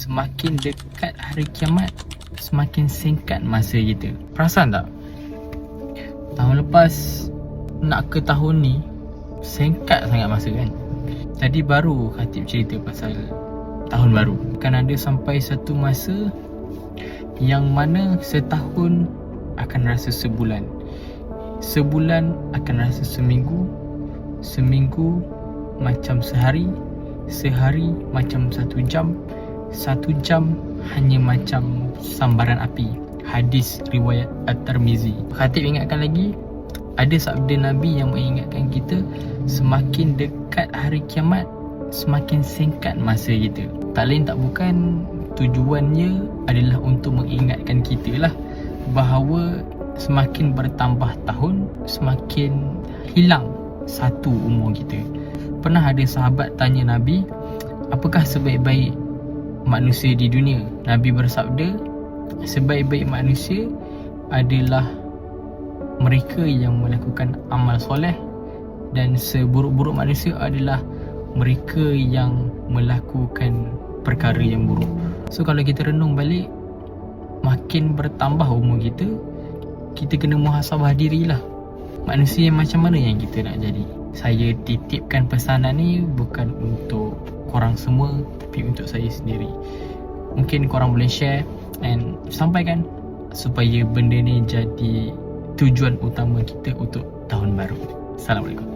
semakin dekat hari kiamat, semakin singkat masa kita. Perasan tak? Tahun lepas nak ke tahun ni, singkat sangat masa kan. Tadi baru Khatib cerita pasal tahun baru. Kan ada sampai satu masa yang mana setahun akan rasa sebulan, sebulan akan rasa seminggu, seminggu macam sehari, sehari macam 1 jam, 1 jam hanya macam sambaran api. Hadis riwayat At-Tirmizi. Khatib ingatkan lagi, ada sabda Nabi yang mengingatkan kita, semakin dekat hari kiamat, semakin singkat masa kita. Tak lain tak bukan, tujuannya adalah untuk mengingatkan kita lah bahawa semakin bertambah tahun, semakin hilang satu umur kita. Pernah ada sahabat tanya Nabi, apakah sebaik-baik manusia di dunia? Nabi bersabda, sebaik-baik manusia adalah mereka yang melakukan amal soleh, dan seburuk-buruk manusia adalah mereka yang melakukan perkara yang buruk. So kalau kita renung balik, makin bertambah umur kita, kita kena muhasabah dirilah. Manusia yang macam mana yang kita nak jadi? Saya titipkan pesanan ni bukan untuk korang semua, tapi untuk saya sendiri. Mungkin korang boleh share and sampaikan supaya benda ni jadi tujuan utama kita untuk tahun baru. Assalamualaikum.